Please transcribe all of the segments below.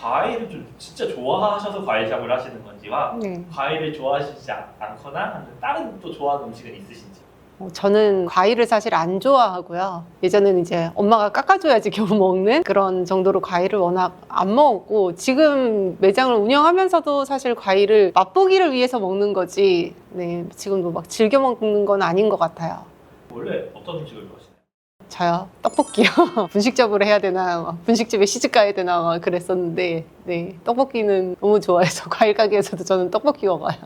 과일을 좀 진짜 좋아하셔서 과일샵을 하시는 건지와 네. 과일을 좋아하시지 않거나 하는 다른 또 좋아하는 음식은 있으신지. 저는 과일을 사실 안 좋아하고요. 예전에는 이제 엄마가 깎아줘야지 겨우 먹는 그런 정도로 과일을 워낙 안 먹었고, 지금 매장을 운영하면서도 사실 과일을 맛보기를 위해서 먹는 거지, 네, 지금도 막 즐겨 먹는 건 아닌 것 같아요. 원래 어떤 음식을 좋아하시나요? 저요? 떡볶이요. 분식집으로 해야 되나, 분식집에 시집 가야 되나 막 그랬었는데, 네, 떡볶이는 너무 좋아해서 과일 가게에서도 저는 떡볶이 먹어요.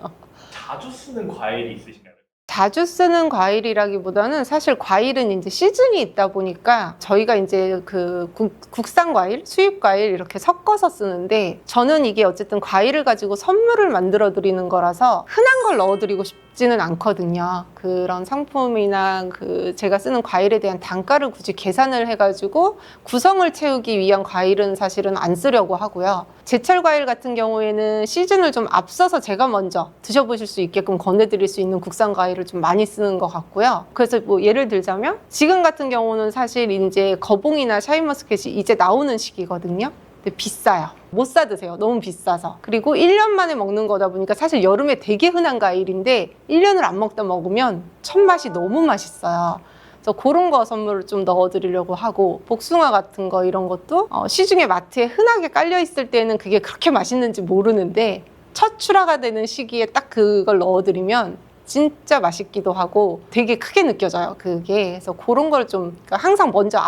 자주 쓰는 과일이 있으신가요? 자주 쓰는 과일이라기보다는 사실 과일은 이제 시즌이 있다 보니까 저희가 이제 그 국산 과일, 수입 과일 이렇게 섞어서 쓰는데, 저는 이게 어쨌든 과일을 가지고 선물을 만들어 드리는 거라서 흔한 걸 넣어 드리고 싶지는 않거든요. 그런 상품이나 그 제가 쓰는 과일에 대한 단가를 굳이 계산을 해가지고 구성을 채우기 위한 과일은 사실은 안 쓰려고 하고요. 제철 과일 같은 경우에는 시즌을 좀 앞서서 제가 먼저 드셔보실 수 있게끔 권해드릴 수 있는 국산 과일을 좀 많이 쓰는 것 같고요. 그래서 뭐 예를 들자면 지금 같은 경우는 사실 이제 거봉이나 샤인머스켓이 이제 나오는 시기거든요. 근데 비싸요. 못 사 드세요. 너무 비싸서. 그리고 1년 만에 먹는 거다 보니까 사실 여름에 되게 흔한 과일인데 1년을 안 먹다 먹으면 첫 맛이 너무 맛있어요. 그래서 그런 거 선물을 좀 넣어드리려고 하고, 복숭아 같은 거 이런 것도 시중에 마트에 흔하게 깔려 있을 때는 그게 그렇게 맛있는지 모르는데 첫 출하가 되는 시기에 딱 그걸 넣어드리면 진짜 맛있기도 하고 되게 크게 느껴져요, 그게. 그래서 그런 걸 좀 항상 먼저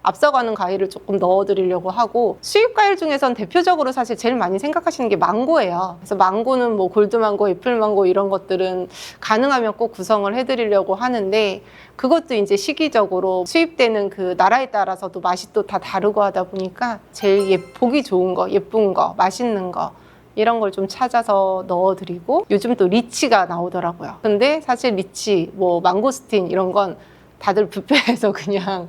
앞서가는 과일을 조금 넣어드리려고 하고, 수입 과일 중에선 대표적으로 사실 제일 많이 생각하시는 게 망고예요. 그래서 망고는 뭐 골드망고, 애플망고 이런 것들은 가능하면 꼭 구성을 해드리려고 하는데, 그것도 이제 시기적으로 수입되는 그 나라에 따라서도 맛이 또 다 다르고 하다 보니까 제일 보기 좋은 거, 예쁜 거, 맛있는 거 이런 걸 좀 찾아서 넣어드리고, 요즘 또 리치가 나오더라고요. 근데 사실 리치, 뭐 망고스틴 이런 건 다들 뷔페에서 그냥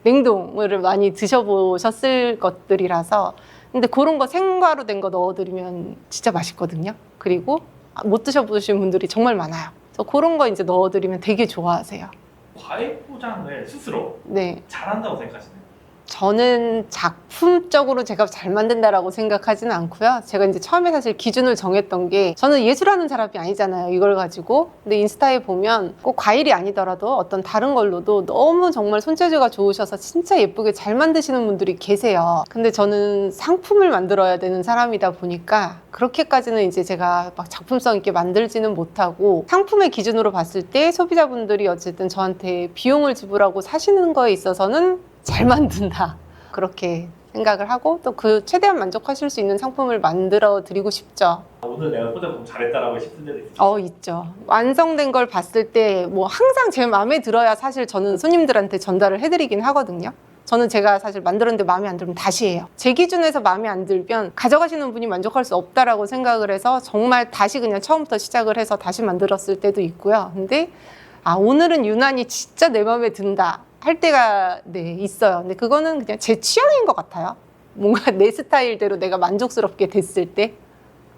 냉동을 많이 드셔보셨을 것들이라서, 근데 그런 거 생과로 된 거 넣어드리면 진짜 맛있거든요. 그리고 못 드셔보신 분들이 정말 많아요. 그래서 그런 거 이제 넣어드리면 되게 좋아하세요. 과일 포장을 스스로 네. 잘한다고 생각하시나요? 저는 작품적으로 제가 잘 만든다라고 생각하지는 않고요. 제가 이제 처음에 사실 기준을 정했던 게, 저는 예술하는 사람이 아니잖아요, 이걸 가지고. 근데 인스타에 보면 꼭 과일이 아니더라도 어떤 다른 걸로도 너무 정말 손재주가 좋으셔서 진짜 예쁘게 잘 만드시는 분들이 계세요. 근데 저는 상품을 만들어야 되는 사람이다 보니까 그렇게까지는 이제 제가 막 작품성 있게 만들지는 못하고, 상품의 기준으로 봤을 때 소비자분들이 어쨌든 저한테 비용을 지불하고 사시는 거에 있어서는 잘 만든다, 그렇게 생각을 하고, 또 그 최대한 만족하실 수 있는 상품을 만들어 드리고 싶죠. 오늘 내가 포장 좀 잘했다라고 싶은 데도 있으세요? 있죠. 완성된 걸 봤을 때 뭐 항상 제 마음에 들어야 사실 저는 손님들한테 전달을 해드리긴 하거든요. 저는 제가 사실 만들었는데 마음에 안 들면 다시 해요. 제 기준에서 마음에 안 들면 가져가시는 분이 만족할 수 없다라고 생각을 해서 정말 다시 그냥 처음부터 시작을 해서 다시 만들었을 때도 있고요. 근데 오늘은 유난히 진짜 내 마음에 든다 할 때가 있어요. 근데 그거는 그냥 제 취향인 것 같아요. 뭔가 내 스타일대로 내가 만족스럽게 됐을 때.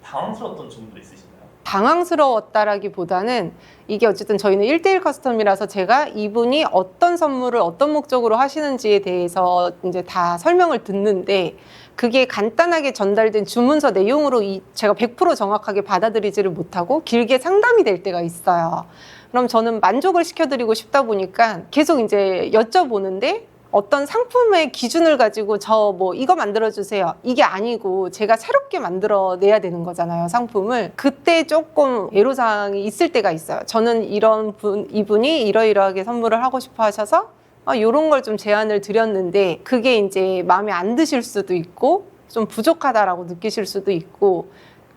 당황스러웠던 점도 있으신가요? 당황스러웠다라기보다는, 이게 어쨌든 저희는 1대1 커스텀이라서 제가 이분이 어떤 선물을 어떤 목적으로 하시는지에 대해서 이제 다 설명을 듣는데, 그게 간단하게 전달된 주문서 내용으로 제가 100% 정확하게 받아들이지를 못하고 길게 상담이 될 때가 있어요. 그럼 저는 만족을 시켜드리고 싶다 보니까 계속 이제 여쭤보는데, 어떤 상품의 기준을 가지고 뭐 이거 만들어주세요, 이게 아니고 제가 새롭게 만들어내야 되는 거잖아요, 상품을. 그때 조금 애로사항이 있을 때가 있어요. 저는 이분이 이러이러하게 선물을 하고 싶어 하셔서 이런 걸 좀 제안을 드렸는데, 그게 이제 마음에 안 드실 수도 있고 좀 부족하다라고 느끼실 수도 있고,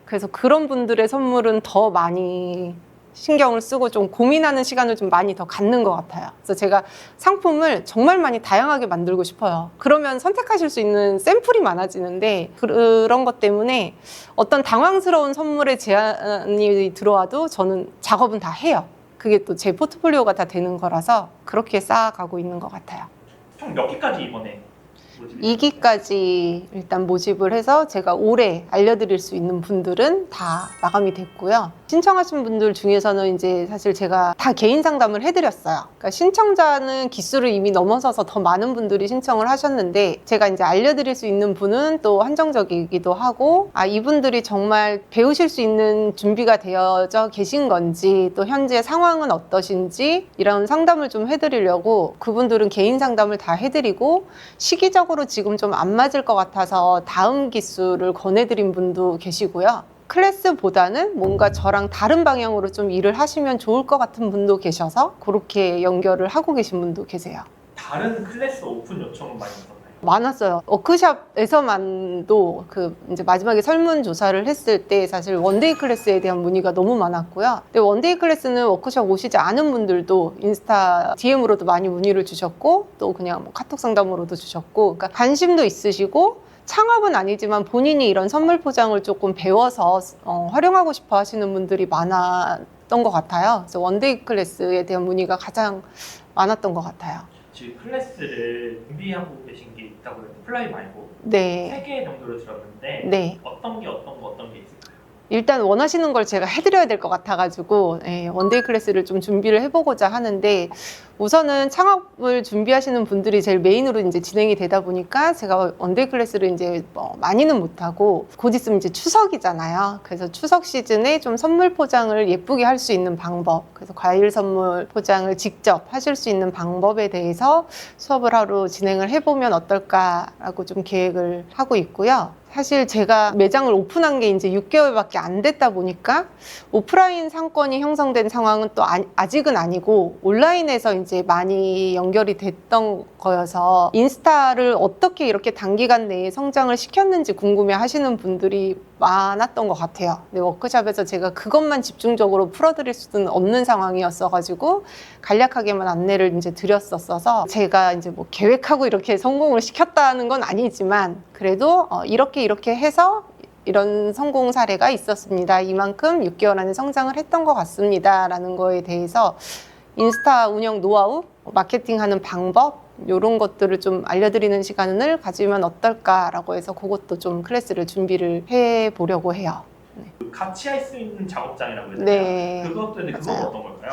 그래서 그런 분들의 선물은 더 많이 신경을 쓰고 좀 고민하는 시간을 좀 많이 더 갖는 것 같아요. 그래서 제가 상품을 정말 많이 다양하게 만들고 싶어요. 그러면 선택하실 수 있는 샘플이 많아지는데, 그런 것 때문에 어떤 당황스러운 선물의 제안이 들어와도 저는 작업은 다 해요. 그게 또 제 포트폴리오가 다 되는 거라서 그렇게 쌓아가고 있는 것 같아요. 총 몇 개까지 이번에? 모집이 2기까지 일단 모집을 해서 제가 올해 알려드릴 수 있는 분들은 다 마감이 됐고요. 신청하신 분들 중에서는 이제 사실 제가 다 개인 상담을 해드렸어요. 그러니까 신청자는 기수를 이미 넘어서서 더 많은 분들이 신청을 하셨는데 제가 이제 알려드릴 수 있는 분은 또 한정적이기도 하고 이분들이 정말 배우실 수 있는 준비가 되어져 계신 건지 또 현재 상황은 어떠신지 이런 상담을 좀 해드리려고 그분들은 개인 상담을 다 해드리고 시기적으로 지금 좀 안 맞을 것 같아서 다음 기수를 권해드린 분도 계시고요. 클래스보다는 뭔가 저랑 다른 방향으로 좀 일을 하시면 좋을 것 같은 분도 계셔서 그렇게 연결을 하고 계신 분도 계세요. 다른 클래스 오픈 요청은 많이 있었나요? 많았어요. 워크샵에서만도 이제 마지막에 설문조사를 했을 때 사실 원데이 클래스에 대한 문의가 너무 많았고요. 근데 원데이 클래스는 워크샵 오시지 않은 분들도 인스타 DM으로도 많이 문의를 주셨고 또 그냥 뭐 카톡 상담으로도 주셨고 그러니까 관심도 있으시고 창업은 아니지만 본인이 이런 선물 포장을 조금 배워서 활용하고 싶어 하시는 분들이 많았던 것 같아요. 그래서 원데이 클래스에 대한 문의가 가장 많았던 것 같아요. 지금 클래스를 준비하고 계신 게 있다고 해요. 플라이 말고 네. 3개 정도를 들었는데 네. 어떤 게 있을까요? 일단 원하시는 걸 제가 해드려야 될 것 같아가지고 원데이 클래스를 좀 준비를 해보고자 하는데 우선은 창업을 준비하시는 분들이 제일 메인으로 이제 진행이 되다 보니까 제가 원데이 클래스를 이제 많이는 못하고 곧 있으면 이제 추석이잖아요. 그래서 추석 시즌에 좀 선물 포장을 예쁘게 할 수 있는 방법, 그래서 과일 선물 포장을 직접 하실 수 있는 방법에 대해서 수업을 하루 진행을 해보면 어떨까라고 좀 계획을 하고 있고요. 사실 제가 매장을 오픈한 게 이제 6개월밖에 안 됐다 보니까 오프라인 상권이 형성된 상황은 또 아직은 아니고 온라인에서 이제 많이 연결이 됐던 거여서 인스타를 어떻게 이렇게 단기간 내에 성장을 시켰는지 궁금해 하시는 분들이 많았던 것 같아요. 근데 워크숍에서 제가 그것만 집중적으로 풀어드릴 수는 없는 상황이었어가지고 간략하게만 안내를 이제 드렸었어서 제가 이제 뭐 계획하고 이렇게 성공을 시켰다는 건 아니지만 그래도 이렇게 해서 이런 성공 사례가 있었습니다. 이만큼 6개월 안에 성장을 했던 것 같습니다. 라는 거에 대해서 인스타 운영 노하우, 마케팅하는 방법 이런 것들을 좀 알려드리는 시간을 가지면 어떨까라고 해서 그것도 좀 클래스를 준비를 해보려고 해요. 같이 할 수 있는 작업장이라고 했잖아요. 네. 그건 맞아요. 어떤 걸까요?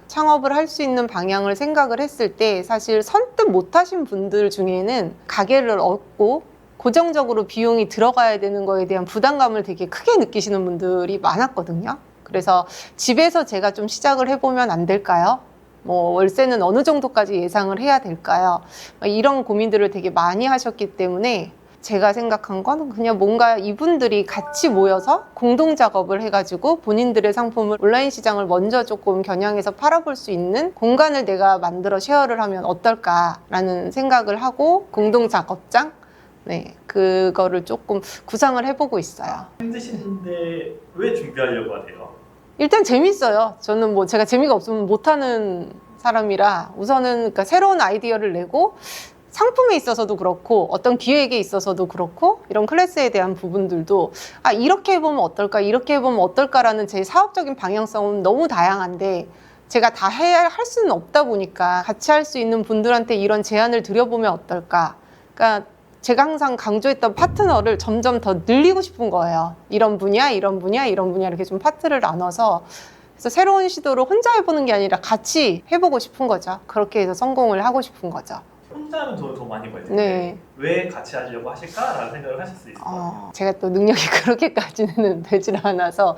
창업을 할 수 있는 방향을 생각을 했을 때 사실 선뜻 못하신 분들 중에는 가게를 얻고 고정적으로 비용이 들어가야 되는 거에 대한 부담감을 되게 크게 느끼시는 분들이 많았거든요. 그래서 집에서 제가 좀 시작을 해보면 안 될까요? 뭐 월세는 어느 정도까지 예상을 해야 될까요? 이런 고민들을 되게 많이 하셨기 때문에 제가 생각한 건 그냥 뭔가 이분들이 같이 모여서 공동 작업을 해가지고 본인들의 상품을 온라인 시장을 먼저 조금 겨냥해서 팔아볼 수 있는 공간을 내가 만들어 쉐어를 하면 어떨까라는 생각을 하고 공동 작업장 그거를 조금 구상을 해보고 있어요. 힘드시는데 왜 준비하려고 하세요? 일단 재밌어요. 저는 뭐 제가 재미가 없으면 못하는 사람이라 우선은 그러니까 새로운 아이디어를 내고 상품에 있어서도 그렇고 어떤 기획에 있어서도 그렇고 이런 클래스에 대한 부분들도 이렇게 해보면 어떨까 이렇게 해보면 어떨까라는 제 사업적인 방향성은 너무 다양한데 제가 다 할 수는 없다 보니까 같이 할 수 있는 분들한테 이런 제안을 드려보면 어떨까. 그러니까 제가 항상 강조했던 파트너를 점점 더 늘리고 싶은 거예요. 이런 분야, 이런 분야, 이런 분야 이렇게 좀 파트를 나눠서 그래서 새로운 시도를 혼자 해보는 게 아니라 같이 해보고 싶은 거죠. 그렇게 해서 성공을 하고 싶은 거죠. 혼자 하면 돈을 더 많이 벌 텐데 네. 왜 같이 하려고 하실까라는 생각을 하실 수 있을 것 같아요. 제가 또 능력이 그렇게까지는 되질 않아서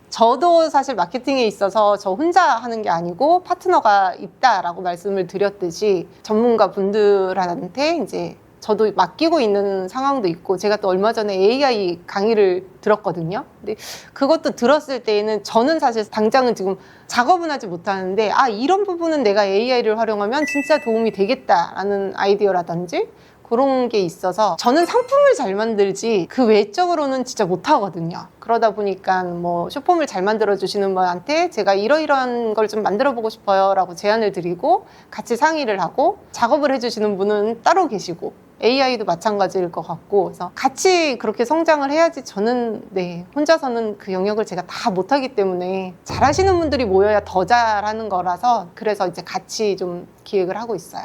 저도 사실 마케팅에 있어서 저 혼자 하는 게 아니고 파트너가 있다라고 말씀을 드렸듯이 전문가 분들한테 이제 저도 맡기고 있는 상황도 있고 제가 또 얼마 전에 AI 강의를 들었거든요. 근데 그것도 들었을 때에는 저는 사실 당장은 지금 작업은 하지 못하는데 이런 부분은 내가 AI를 활용하면 진짜 도움이 되겠다라는 아이디어라든지 그런 게 있어서 저는 상품을 잘 만들지 그 외적으로는 진짜 못하거든요. 그러다 보니까 뭐 쇼폼을 잘 만들어 주시는 분한테 제가 이러이러한 걸 좀 만들어 보고 싶어요 라고 제안을 드리고 같이 상의를 하고 작업을 해주시는 분은 따로 계시고 AI도 마찬가지일 것 같고 그래서 같이 그렇게 성장을 해야지 저는 혼자서는 그 영역을 제가 다 못하기 때문에 잘하시는 분들이 모여야 더 잘하는 거라서 그래서 이제 같이 좀 기획을 하고 있어요.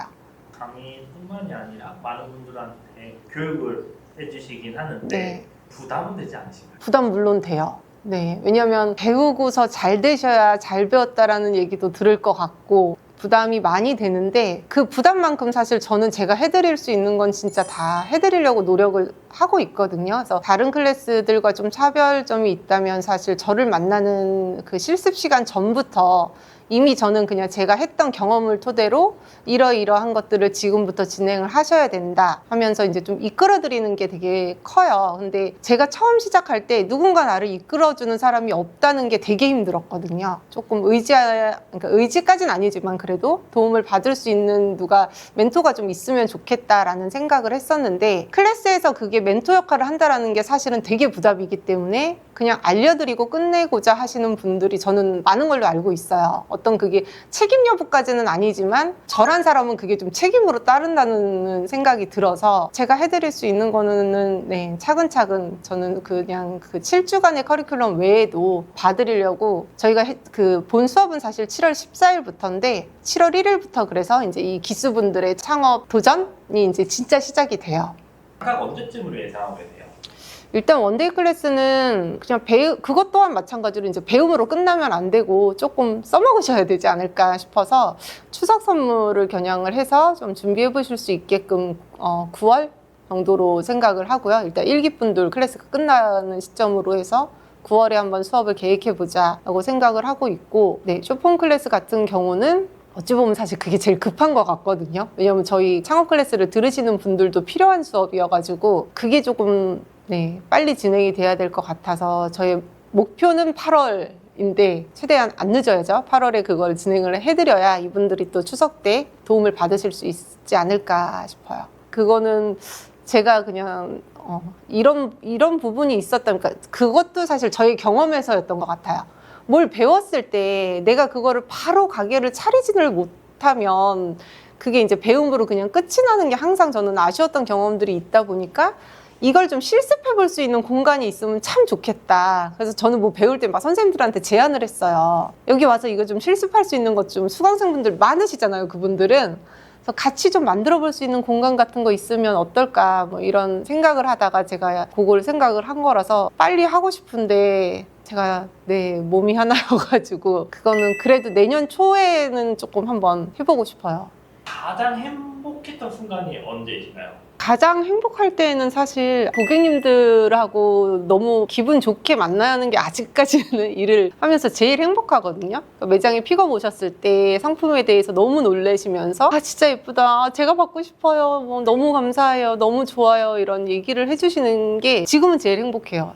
강의뿐만이 아니라 많은 분들한테 교육을 해주시긴 하는데 네. 부담은 되지 않으신가요? 부담 물론 돼요. 네. 왜냐면 배우고서 잘 되셔야 잘 배웠다라는 얘기도 들을 것 같고 부담이 많이 되는데 그 부담만큼 사실 저는 제가 해드릴 수 있는 건 진짜 다 해드리려고 노력을 하고 있거든요. 그래서 다른 클래스들과 좀 차별점이 있다면 사실 저를 만나는 그 실습 시간 전부터 이미 저는 그냥 제가 했던 경험을 토대로 이러이러한 것들을 지금부터 진행을 하셔야 된다 하면서 이제 좀 이끌어드리는 게 되게 커요. 근데 제가 처음 시작할 때 누군가 나를 이끌어주는 사람이 없다는 게 되게 힘들었거든요. 조금 그러니까 의지까지는 아니지만 그래도 도움을 받을 수 있는 누가 멘토가 좀 있으면 좋겠다라는 생각을 했었는데 클래스에서 그게 멘토 역할을 한다라는 게 사실은 되게 부담이기 때문에 그냥 알려드리고 끝내고자 하시는 분들이 저는 많은 걸로 알고 있어요. 어떤 그게 책임 여부까지는 아니지만 저란 사람은 그게 좀 책임으로 따른다는 생각이 들어서 제가 해드릴 수 있는 거는 네, 차근차근 저는 그냥 그 7주간의 커리큘럼 외에도 봐드리려고 저희가 그 본 수업은 사실 7월 14일부터인데 7월 1일부터 그래서 이제 이 기수분들의 창업 도전이 이제 진짜 시작이 돼요. 각 언제쯤으로 예상하게 돼요? 일단 원데이 클래스는 그냥 그것 또한 마찬가지로 이제 배움으로 끝나면 안 되고 조금 써먹으셔야 되지 않을까 싶어서 추석 선물을 겨냥을 해서 좀 준비해 보실 수 있게끔 9월 정도로 생각을 하고요. 일단 1기분들 클래스가 끝나는 시점으로 해서 9월에 한번 수업을 계획해 보자라고 생각을 하고 있고, 네, 쇼폼 클래스 같은 경우는 어찌 보면 사실 그게 제일 급한 것 같거든요. 왜냐면 저희 창업 클래스를 들으시는 분들도 필요한 수업이어가지고 그게 조금 네, 빨리 진행이 돼야 될 것 같아서 저희 목표는 8월인데 최대한 안 늦어야죠. 8월에 그걸 진행을 해드려야 이분들이 또 추석 때 도움을 받으실 수 있지 않을까 싶어요. 그거는 제가 그냥 이런 부분이 있었다면 그러니까 그것도 사실 저희 경험에서였던 것 같아요. 뭘 배웠을 때 내가 그거를 바로 가게를 차리지를 못하면 그게 이제 배움으로 그냥 끝이 나는 게 항상 저는 아쉬웠던 경험들이 있다 보니까 이걸 좀 실습해 볼 수 있는 공간이 있으면 참 좋겠다. 그래서 저는 뭐 배울 때 막 선생님들한테 제안을 했어요. 여기 와서 이거 좀 실습할 수 있는 것 좀 수강생분들 많으시잖아요, 그분들은. 그래서 같이 좀 만들어 볼 수 있는 공간 같은 거 있으면 어떨까 뭐 이런 생각을 하다가 제가 그걸 생각을 한 거라서 빨리 하고 싶은데 제가 네 몸이 하나여가지고 그거는 그래도 내년 초에는 조금 한번 해보고 싶어요. 가장 행복했던 순간이 언제이신가요? 가장 행복할 때는 사실 고객님들하고 너무 기분 좋게 만나는 게 아직까지는 일을 하면서 제일 행복하거든요. 그러니까 매장에 픽업 오셨을 때 상품에 대해서 너무 놀라시면서 아 진짜 예쁘다, 제가 받고 싶어요, 뭐 너무 감사해요, 너무 좋아요 이런 얘기를 해주시는 게 지금은 제일 행복해요.